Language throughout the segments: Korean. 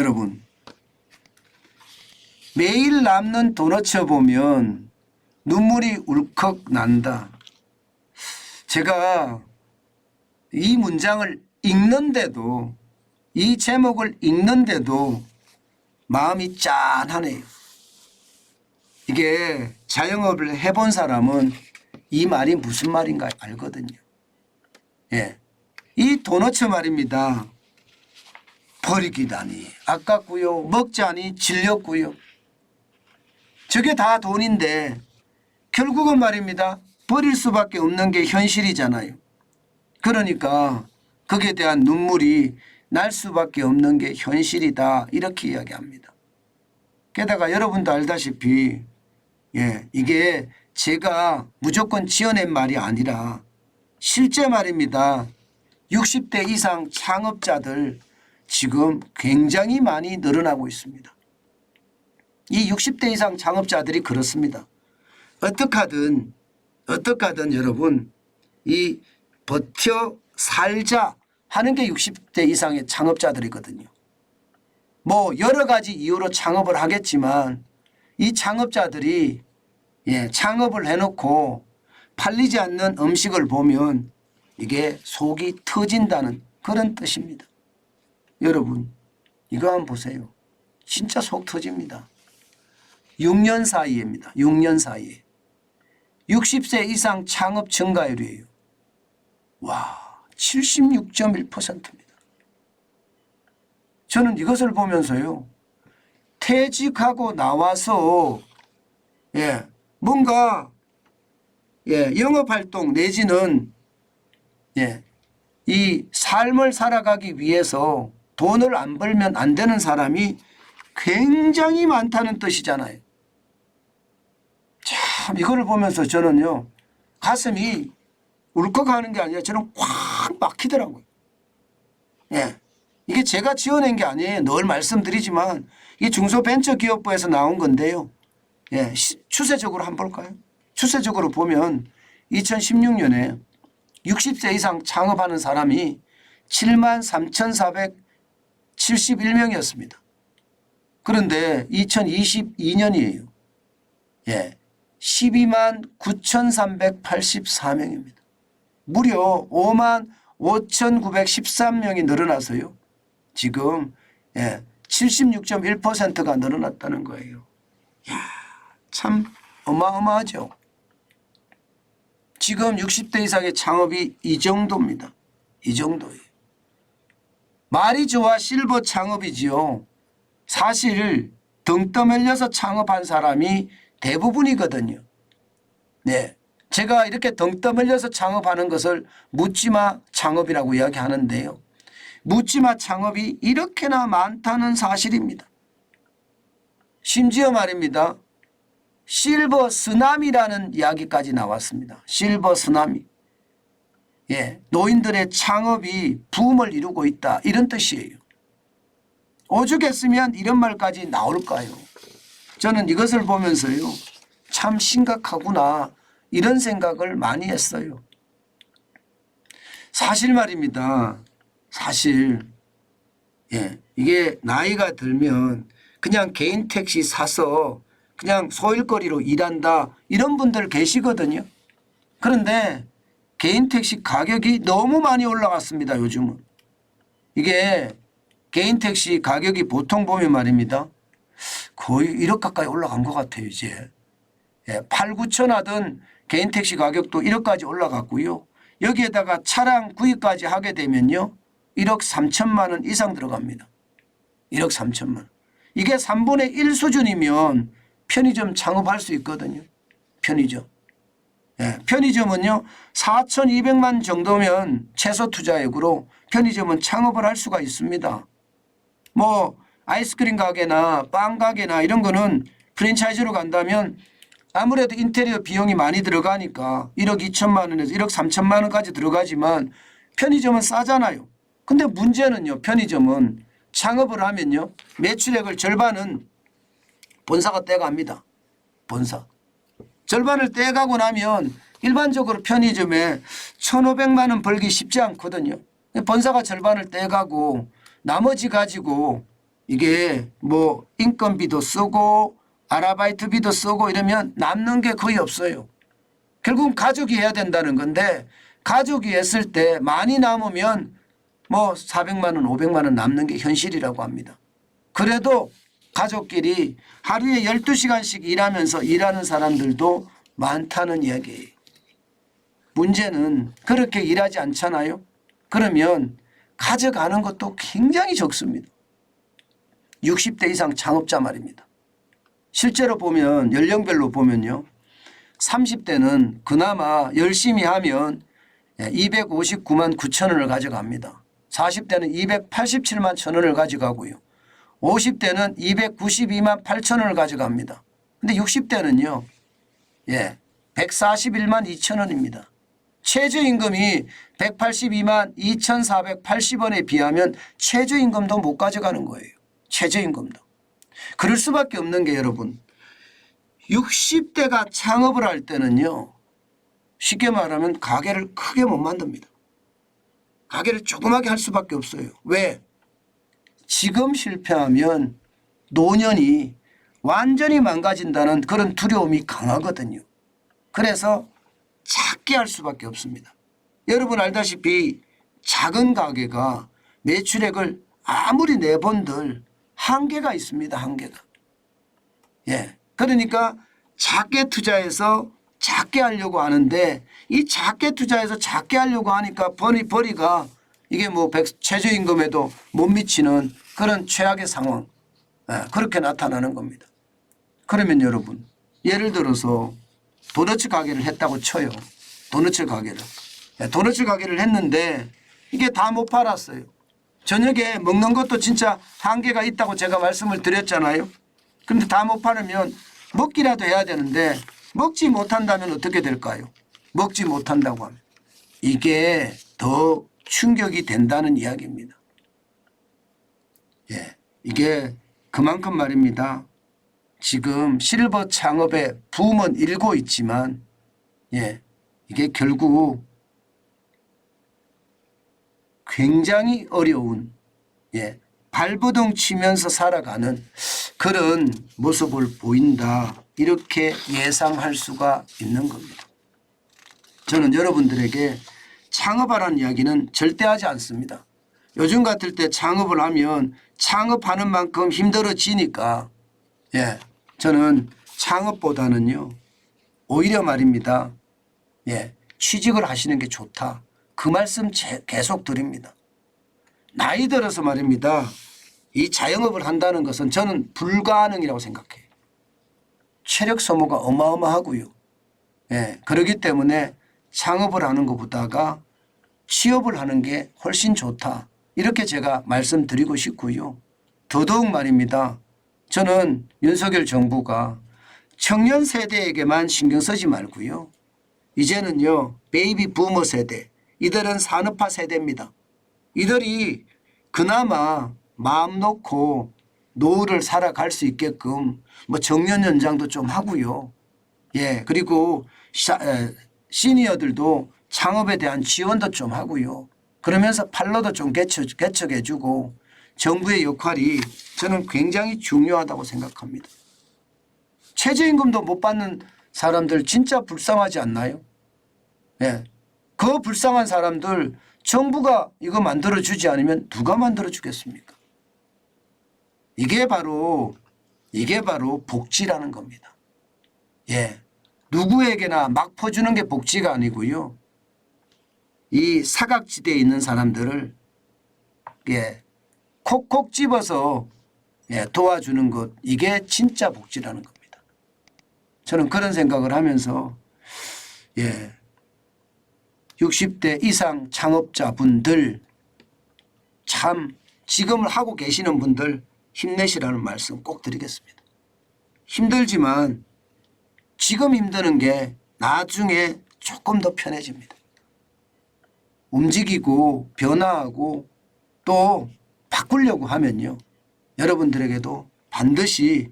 여러분, 매일 남는 도너츠 보면 눈물이 울컥 난다. 제가 이 문장을 읽는데도, 이 제목을 읽는데도 마음이 짠하네요. 이게 자영업을 해본 사람은 이 말이 무슨 말인가 알거든요. 예, 이 도너츠 말입니다. 버리기다니 아깝고요. 먹자니 질렸고요. 저게 다 돈인데 결국은 말입니다. 버릴 수밖에 없는 게 현실이잖아요. 그러니까 거기에 대한 눈물이 날 수밖에 없는 게 현실이다. 이렇게 이야기합니다. 게다가 여러분도 알다시피 이게 제가 무조건 지어낸 말이 아니라 실제 말입니다. 60대 이상 창업자들 지금 굉장히 많이 늘어나고 있습니다. 이 60대 이상 창업자들이 그렇습니다. 어떻게든 여러분 이 버텨 살자 하는 게 60대 이상의 창업자들이거든요. 뭐 여러 가지 이유로 창업을 하겠지만 이 창업자들이 창업을 해놓고 팔리지 않는 음식을 보면 이게 속이 터진다는 그런 뜻입니다. 여러분 이거 한번 보세요. 진짜 속 터집니다. 6년 사이입니다. 6년 사이에 60세 이상 창업 증가율이에요. 와, 76.1%입니다. 저는 이것을 보면서요. 퇴직하고 나와서 뭔가 영업활동 내지는 이 삶을 살아가기 위해서 돈을 안 벌면 안 되는 사람이 굉장히 많다는 뜻이잖아요. 참 이거를 보면서 저는요. 가슴이 울컥하는 게 아니라 저는 꽉 막히더라고요. 이게 제가 지어낸 게 아니에요. 늘 말씀드리지만 이게 중소벤처기업부에서 나온 건데요. 추세적으로 한번 볼까요? 추세적으로 보면 2016년에 60세 이상 창업하는 사람이 73,471명이었습니다. 그런데 2022년이에요. 129,384명입니다. 무려 55,913명이 늘어나서요. 지금 76.1%가 늘어났다는 거예요. 이야, 참 어마어마하죠. 지금 60대 이상의 창업이 이 정도입니다. 이 정도예요. 말이 좋아 실버 창업이지요. 사실 등 떠밀려서 창업한 사람이 대부분이거든요. 제가 이렇게 등 떠밀려서 창업하는 것을 묻지마 창업이라고 이야기하는데요. 묻지마 창업이 이렇게나 많다는 사실입니다. 심지어 말입니다. 실버 쓰나미라는 이야기까지 나왔습니다. 실버 쓰나미. 노인들의 창업이 붐을 이루고 있다. 이런 뜻이에요. 오죽했으면 이런 말까지 나올까요? 저는 이것을 보면서요. 참 심각하구나. 이런 생각을 많이 했어요. 사실 말입니다. 사실 이게 나이가 들면 그냥 개인 택시 사서 그냥 소일거리로 일한다 이런 분들 계시거든요. 그런데 개인 택시 가격이 너무 많이 올라갔습니다. 요즘은. 이게 개인 택시 가격이 보통 보면 말입니다. 거의 1억 가까이 올라간 것 같아요. 이제 8, 9천 하던 개인 택시 가격도 1억까지 올라갔고요. 여기에다가 차량 구입까지 하게 되면요. 1억 3천만 원 이상 들어갑니다. 1억 3천만 원. 이게 3분의 1 수준이면 편의점 창업할 수 있거든요. 편의점. 편의점은요. 4,200만 정도면 최소 투자액으로 편의점은 창업을 할 수가 있습니다. 뭐 아이스크림 가게나 빵 가게나 이런 거는 프랜차이즈로 간다면 아무래도 인테리어 비용이 많이 들어가니까 1억 2천만 원에서 1억 3천만 원까지 들어가지만 편의점은 싸잖아요. 근데 문제는요. 편의점은 창업을 하면요. 매출액을 절반은 본사가 떼갑니다. 본사. 절반을 떼가고 나면 일반적으로 편의점에 1,500만 원 벌기 쉽지 않거든요. 본사가 절반을 떼가고 나머지 가지고 이게 뭐 인건비도 쓰고 아르바이트비도 쓰고 이러면 남는 게 거의 없어요. 결국은 가족이 해야 된다는 건데 가족이 했을 때 많이 남으면 뭐 400만 원, 500만 원 남는 게 현실이라고 합니다. 그래도 가족끼리 하루에 12시간씩 일하면서 일하는 사람들도 많다는 이야기예요. 문제는 그렇게 일하지 않잖아요. 그러면 가져가는 것도 굉장히 적습니다. 60대 이상 창업자 말입니다. 실제로 보면 연령별로 보면요. 30대는 그나마 열심히 하면 259만 9천 원을 가져갑니다. 40대는 287만 1천 원을 가져가고요. 50대는 292만 8천 원을 가져갑니다. 근데 60대는요. 141만 2천 원입니다. 최저임금이 182만 2,480원에 비하면 최저임금도 못 가져가는 거예요. 최저임금도. 그럴 수밖에 없는 게 여러분 60대가 창업을 할 때는요. 쉽게 말하면 가게를 크게 못 만듭니다. 가게를 조그맣게 할 수밖에 없어요. 왜? 지금 실패하면 노년이 완전히 망가진다는 그런 두려움이 강하거든요. 그래서 작게 할 수밖에 없습니다. 여러분 알다시피 작은 가게가 매출액을 아무리 내본들 한계가 있습니다. 한계가. 그러니까 작게 투자해서 작게 하려고 하는데 이 작게 투자해서 작게 하려고 하니까 벌이가 이게 뭐 최저임금에도 못 미치는 그런 최악의 상황. 그렇게 나타나는 겁니다. 그러면 여러분 예를 들어서 도너츠 가게를 했다고 쳐요. 도너츠 가게를. 도너츠 가게를 했는데 이게 다 못 팔았어요. 저녁에 먹는 것도 진짜 한계가 있다고 제가 말씀을 드렸잖아요. 그런데 다 못 팔으면 먹기라도 해야 되는데 먹지 못한다면 어떻게 될까요? 먹지 못한다고 하면. 이게 더 충격이 된다는 이야기입니다. 이게 그만큼 말입니다. 지금 실버 창업의 붐은 일고 있지만 이게 결국 굉장히 어려운 발버둥 치면서 살아가는 그런 모습을 보인다. 이렇게 예상할 수가 있는 겁니다. 저는 여러분들에게 창업하라는 이야기는 절대 하지 않습니다. 요즘 같을 때 창업을 하면 창업하는 만큼 힘들어지니까 저는 창업보다는요. 오히려 말입니다. 취직을 하시는 게 좋다. 그 말씀 계속 드립니다. 나이 들어서 말입니다. 이 자영업을 한다는 것은 저는 불가능이라고 생각해요. 체력 소모가 어마어마하고요. 그렇기 때문에 창업을 하는 것보다가 취업을 하는 게 훨씬 좋다. 이렇게 제가 말씀드리고 싶고요. 더더욱 말입니다. 저는 윤석열 정부가 청년 세대에게만 신경 쓰지 말고요. 이제는요. 베이비 부머 세대, 이들은 산업화 세대입니다. 이들이 그나마 마음 놓고 노후를 살아갈 수 있게끔 뭐 정년 연장도 좀 하고요. 그리고 시니어들도 창업에 대한 지원도 좀 하고요. 그러면서 판로도 좀 개척해 주고 정부의 역할이 저는 굉장히 중요하다고 생각합니다. 최저임금도 못 받는 사람들 진짜 불쌍하지 않나요? 그 불쌍한 사람들 정부가 이거 만들어주지 않으면 누가 만들어주겠습니까? 이게 바로 복지라는 겁니다. 누구에게나 막 퍼주는 게 복지가 아니고요. 이 사각지대에 있는 사람들을 콕콕 집어서 도와주는 것, 이게 진짜 복지라는 겁니다. 저는 그런 생각을 하면서 60대 이상 창업자분들 참 지금을 하고 계시는 분들 힘내시라는 말씀 꼭 드리겠습니다. 힘들지만 지금 힘드는 게 나중에 조금 더 편해집니다. 움직이고 변화하고 또 바꾸려고 하면요. 여러분들에게도 반드시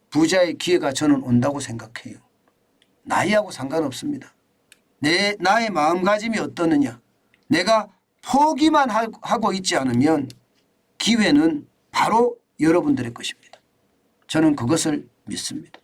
부자의 기회가 저는 온다고 생각해요. 나이하고 상관없습니다. 나의 마음가짐이 어떠느냐. 내가 포기만 하고 있지 않으면 기회는 바로 여러분들의 것입니다. 저는 그것을 믿습니다.